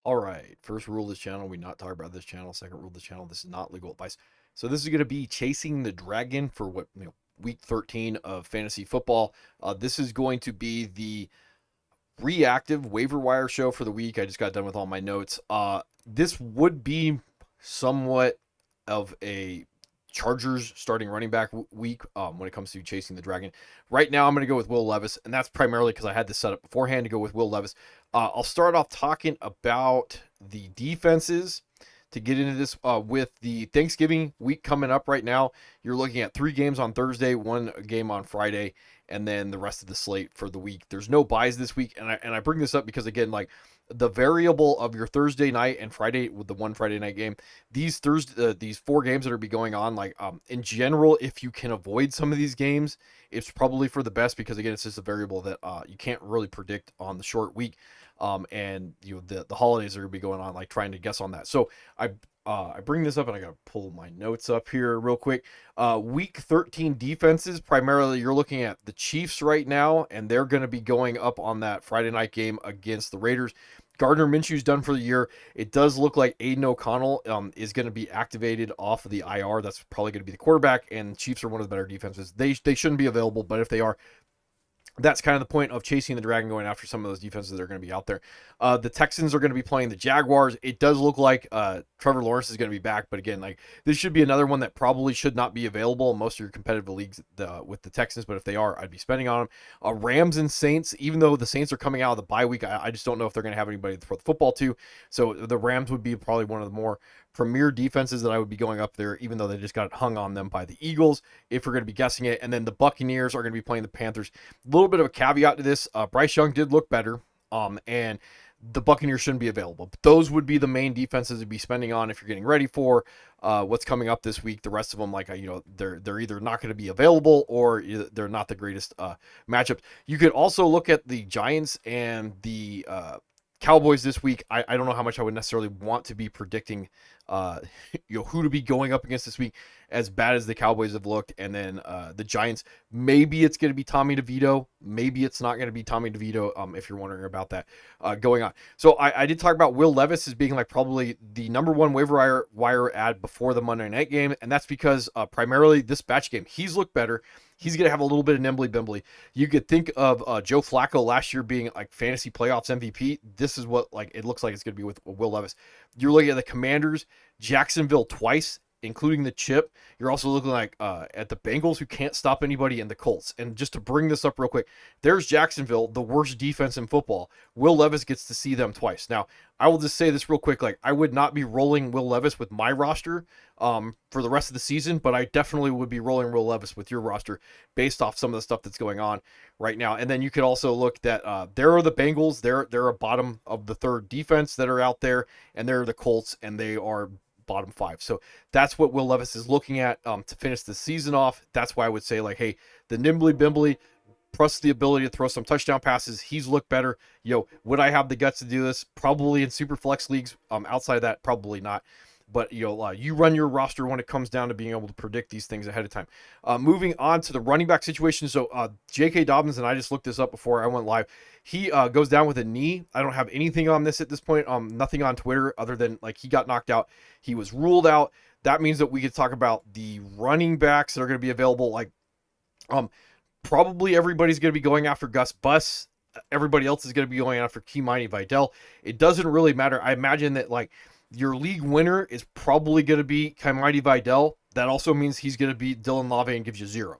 All right. First rule of this channel, we not talk about this channel. Second rule of this channel, this is not legal advice. So this is going to be chasing the dragon for week 13 of fantasy football. This is going to be the reactive waiver wire show for the week. I just got done with all my notes. This would be somewhat of a Chargers starting running back week when it comes to chasing the dragon. Right now, I'm going to go with Will Levis, and that's primarily because I had this set up beforehand to go with Will Levis. I'll start off talking about the defenses to get into this with the Thanksgiving week coming up right now. You're looking at 3 games on Thursday, 1 game on Friday, and then the rest of the slate for the week. There's no buys this week, and I bring this up because, again, like the variable of your Thursday night and Friday with the one Friday night game, these 4 games that are be going on, like in general, if you can avoid some of these games, it's probably for the best because, again, it's just a variable that you can't really predict on the short week. And the holidays are gonna be going on, like trying to guess on that. So I bring this up and I gotta pull my notes up here real quick. Week 13 defenses, primarily you're looking at the Chiefs right now, and they're gonna be going up on that Friday night game against the Raiders. Gardner Minshew's done for the year. It does look like Aiden O'Connell is going to be activated off of the IR. That's probably going to be the quarterback, and Chiefs are one of the better defenses. They shouldn't be available, but if they are, that's kind of the point of chasing the dragon, going after some of those defenses that are going to be out there. The Texans are going to be playing the Jaguars. It does look like Trevor Lawrence is going to be back, but again, like this should be another one that probably should not be available in most of your competitive leagues with the Texans, but if they are, I'd be spending on them. Rams and Saints, even though the Saints are coming out of the bye week, I just don't know if they're going to have anybody to throw the football to. So the Rams would be probably one of the more premier defenses that I would be going up there, even though they just got hung on them by the Eagles, if we're going to be guessing it. And then the Buccaneers are going to be playing the Panthers. A little bit of a caveat to this, Bryce Young did look better, and the Buccaneers shouldn't be available. But those would be the main defenses to be spending on if you're getting ready for what's coming up this week. The rest of them, like they're either not going to be available or they're not the greatest matchups. You could also look at the Giants and the Cowboys this week. I don't know how much I would necessarily want to be predicting who to be going up against this week, as bad as the Cowboys have looked. And then the Giants, maybe it's going to be Tommy DeVito, maybe it's not going to be Tommy DeVito, if you're wondering about that going on. So I did talk about Will Levis as being like probably the number one waiver wire ad before the Monday night game, and that's because primarily this batch game, he's looked better. He's going to have a little bit of nimbly bimbly. You could think of Joe Flacco last year being like fantasy playoffs MVP. This is what like it looks like it's going to be with Will Levis. You're looking at the Commanders, Jacksonville twice, including the chip. You're also looking like at the Bengals, who can't stop anybody, and the Colts. And just to bring this up real quick, there's Jacksonville, the worst defense in football. Will Levis gets to see them twice. Now, I will just say this real quick. Like, I would not be rolling Will Levis with my roster for the rest of the season, but I definitely would be rolling Will Levis with your roster based off some of the stuff that's going on right now. And then you could also look that there are the Bengals. They're a bottom of the third defense that are out there, and there are the Colts, and they are bottom 5. So that's what Will Levis is looking at to finish the season off. That's why I would say, like, hey, the nimbly bimbly plus the ability to throw some touchdown passes, he's looked better. Would I have the guts to do this? Probably in super flex leagues. Outside of that, probably not. But you run your roster when it comes down to being able to predict these things ahead of time. Moving on to the running back situation. So J.K. Dobbins, and I just looked this up before I went live. He goes down with a knee. I don't have anything on this at this point. Nothing on Twitter other than like he got knocked out. He was ruled out. That means that we could talk about the running backs that are going to be available. Like probably everybody's going to be going after Gus Bus. Everybody else is going to be going after Kimani Vidal. It doesn't really matter. I imagine that like your league winner is probably going to be Kimani Vidal. That also means he's going to be Dylan Lave and gives you 0.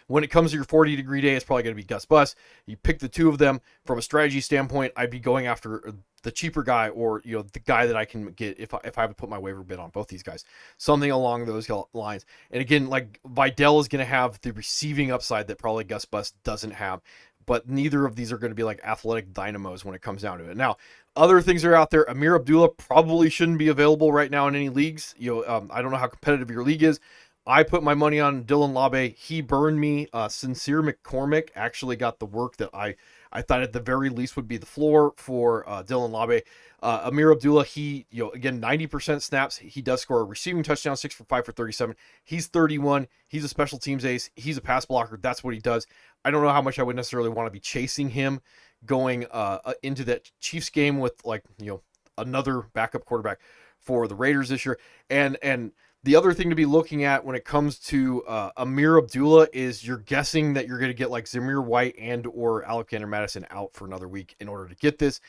When it comes to your 40-degree day, it's probably going to be Gus Bus. You pick the two of them. From a strategy standpoint, I'd be going after the cheaper guy, or the guy that I can get if I would put my waiver bid on both these guys, something along those lines. And again, like Vidal is going to have the receiving upside that probably Gus Bus doesn't have, but neither of these are going to be like athletic dynamos when it comes down to it. Now, other things are out there. Amir Abdullah probably shouldn't be available right now in any leagues. I don't know how competitive your league is. I put my money on Dylan Labe. He burned me. Sincere McCormick actually got the work that I thought at the very least would be the floor for Dylan Labe. Amir Abdullah, he, again, 90% snaps. He does score a receiving touchdown, 6 for 5 for 37. He's 31. He's a special teams ace. He's a pass blocker. That's what he does. I don't know how much I would necessarily want to be chasing him going into that Chiefs game with like, another backup quarterback for the Raiders this year. And the other thing to be looking at when it comes to Amir Abdullah is you're guessing that you're going to get like Zamir White and or Alexander Madison out for another week in order to get this.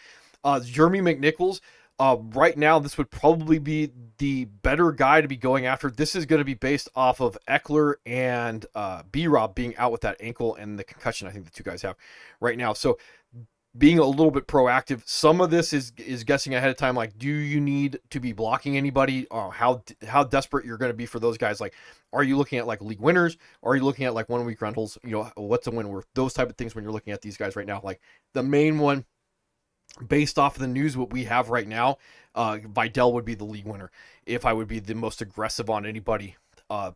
Jeremy McNichols, right now, this would probably be the better guy to be going after. This is going to be based off of Eckler and B-Rob being out with that ankle and the concussion I think the two guys have right now. So being a little bit proactive. Some of this is guessing ahead of time, like, do you need to be blocking anybody? How desperate you're going to be for those guys? Like, are you looking at like league winners? Or are you looking at like 1 week rentals? What's a win worth? Those type of things when you're looking at these guys right now. Like the main one, based off of the news, what we have right now, Vidal would be the league winner if I would be the most aggressive on anybody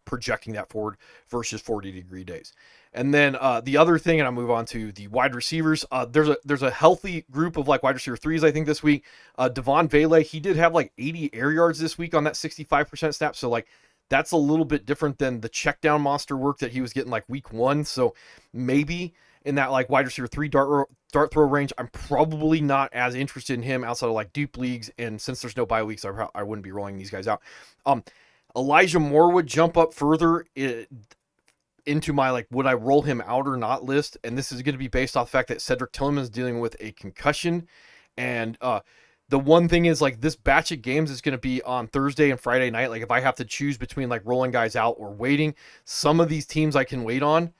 projecting that forward versus 40-degree days. And then the other thing, and I'll move on to the wide receivers. There's a healthy group of like wide receiver threes, I think, this week. Devon Vele, he did have like 80 air yards this week on that 65% snap. So like that's a little bit different than the check down monster work that he was getting like week 1. So maybe in that like wide receiver 3 dart throw range, I'm probably not as interested in him outside of like deep leagues. And since there's no bye weeks, I wouldn't be rolling these guys out. Elijah Moore would jump up further into my like would I roll him out or not list, and this is going to be based off the fact that Cedric Tillman is dealing with a concussion. And the one thing is like this batch of games is going to be on Thursday and Friday night. Like if I have to choose between like rolling guys out or waiting, some of these teams I can wait on.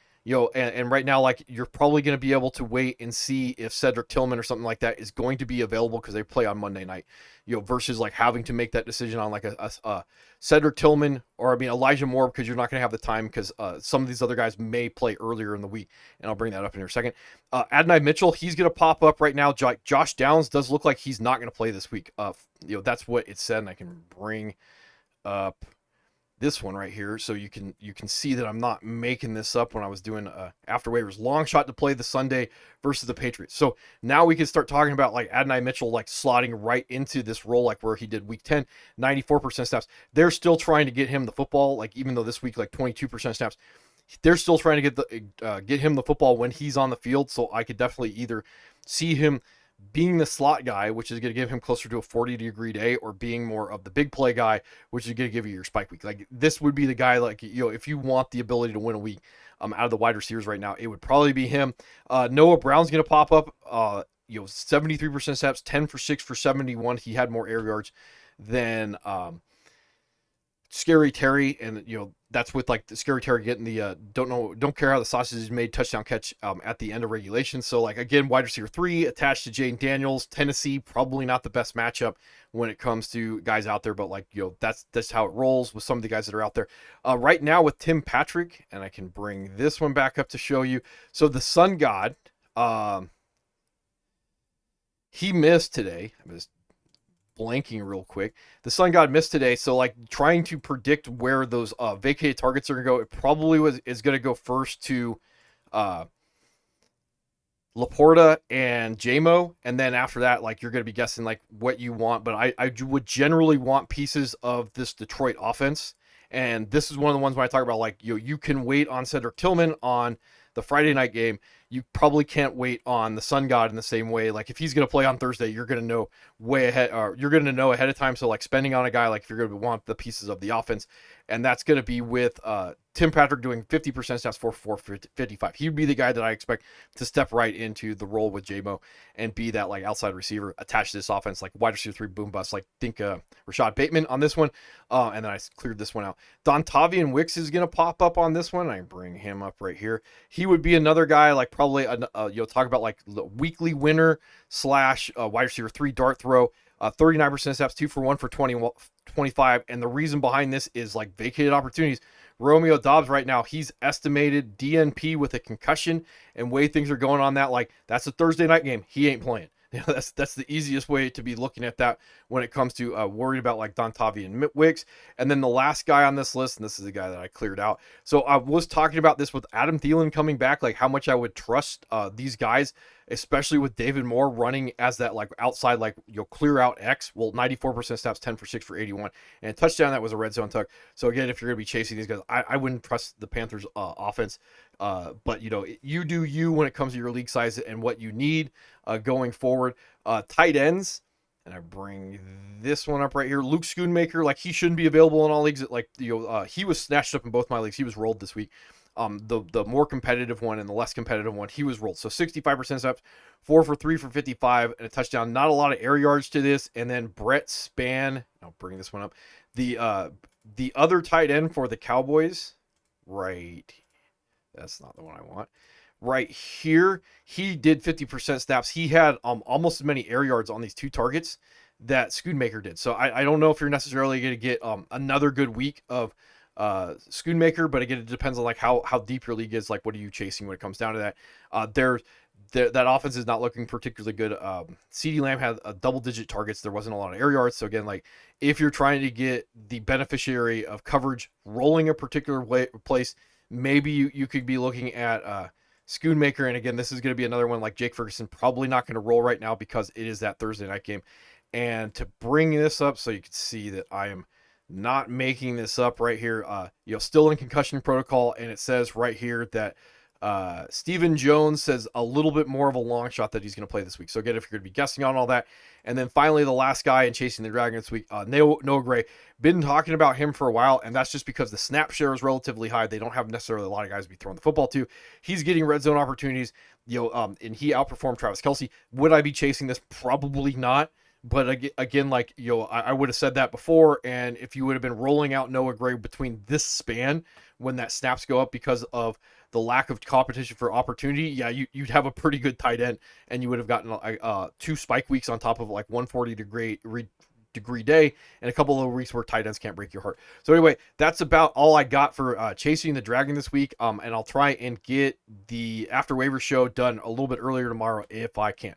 And right now, like you're probably going to be able to wait and see if Cedric Tillman or something like that is going to be available because they play on Monday night, versus like having to make that decision on like a Cedric Tillman or Elijah Moore, because you're not going to have the time because some of these other guys may play earlier in the week, and I'll bring that up in a second. Adonai Mitchell, he's going to pop up right now. Josh Downs does look like he's not going to play this week. That's what it said, and I can bring up this one right here so you can see that I'm not making this up when I was doing after waivers. Long shot to play the Sunday versus the Patriots. So now we can start talking about like Adonai Mitchell like slotting right into this role, like where he did week 10, 94% snaps. They're still trying to get him the football, like even though this week like 22% snaps, they're still trying to get him the football when he's on the field. So I could definitely either see him being the slot guy, which is going to give him closer to a 40-degree day, or being more of the big play guy, which is going to give you your spike week. Like this would be the guy, like, if you want the ability to win a week out of the wide receivers right now, it would probably be him. Noah Brown's going to pop up, 73% snaps, 10 for 6 for 71. He had more air yards than Scary Terry, and that's with like the Scary Terry getting the don't care how the sausage is made touchdown catch at the end of regulation. So like again, wide receiver 3 attached to Jaden Daniels. Tennessee, probably not the best matchup when it comes to guys out there, but like that's how it rolls with some of the guys that are out there right now with Tim Patrick. And I can bring this one back up to show you. So the Sun God, he missed today. I'm just blanking real quick. The Sun God missed today, so like trying to predict where those vacated targets are gonna go, it probably is gonna go first to Laporta and JMO, and then after that, like you're gonna be guessing like what you want. But I would generally want pieces of this Detroit offense, and this is one of the ones when I talk about like you can wait on Cedric Tillman on the Friday night game. You probably can't wait on the Sun God in the same way. Like if he's going to play on Thursday, you're going to know way ahead, or you're going to know ahead of time. So like spending on a guy, like if you're going to want the pieces of the offense, and that's going to be with Tim Patrick doing 50% snaps for 455. He'd be the guy that I expect to step right into the role with JMO and be that like outside receiver attached to this offense, like wide receiver 3 boom bust. Like think Rashad Bateman on this one, and then I cleared this one out. Dontavian Wicks is going to pop up on this one. I bring him up right here. He would be another guy like probably talk about like the weekly winner / wide receiver 3 dart throw. 39% snaps, 2 for 1 for 25. And the reason behind this is like vacated opportunities. Romeo Dobbs right now, he's estimated DNP with a concussion, and way things are going on that, like that's a Thursday night game. He ain't playing. That's the easiest way to be looking at that when it comes to worried about like Dontavian Wicks. And then the last guy on this list, and this is the guy that I cleared out. So I was talking about this with Adam Thielen coming back, like how much I would trust these guys especially with David Moore running as that like outside, like you'll clear out X. Well, 94% snaps, 10 for 6 for 81, and a touchdown that was a red zone tuck. So again, if you're going to be chasing these guys, I wouldn't trust the Panthers offense. But you do you when it comes to your league size and what you need going forward. Tight ends. And I bring this one up right here. Luke Schoonmaker, like he shouldn't be available in all leagues. Like he was snatched up in both my leagues. He was rolled this week. The more competitive one and the less competitive one, he was rolled. So 65% snaps, 4 for 3 for 55 and a touchdown. Not a lot of air yards to this. And then Brett Spann, I'll bring this one up. The other tight end for the Cowboys, right? That's not the one I want. Right here, he did 50% snaps. He had almost as many air yards on these 2 targets that Schoonmaker did. So I don't know if you're necessarily going to get another good week of Schoonmaker, but again, it depends on like how deep your league is. Like, what are you chasing when it comes down to that? That offense is not looking particularly good. CeeDee Lamb had a double-digit targets. There wasn't a lot of air yards. So again, like if you're trying to get the beneficiary of coverage rolling a particular place, maybe you could be looking at Schoonmaker. And again, this is going to be another one like Jake Ferguson, probably not going to roll right now because it is that Thursday night game. And to bring this up so you can see that I am not making this up right here, still in concussion protocol. And it says right here that Stephen Jones says a little bit more of a long shot that he's going to play this week. So again, if you're going to be guessing on all that. And then finally, the last guy in Chasing the Dragon this week, Noah Gray. Been talking about him for a while, and that's just because the snap share is relatively high. They don't have necessarily a lot of guys to be throwing the football to. He's getting red zone opportunities, and he outperformed Travis Kelce. Would I be chasing this? Probably not. But again, like, I would have said that before, and if you would have been rolling out Noah Gray between this span when that snaps go up because of the lack of competition for opportunity, you'd have a pretty good tight end, and you would have gotten 2 spike weeks on top of like 140 degree day and a couple of weeks where tight ends can't break your heart. So anyway, that's about all I got for Chasing the Dragon this week. And I'll try and get the after waiver show done a little bit earlier tomorrow if I can.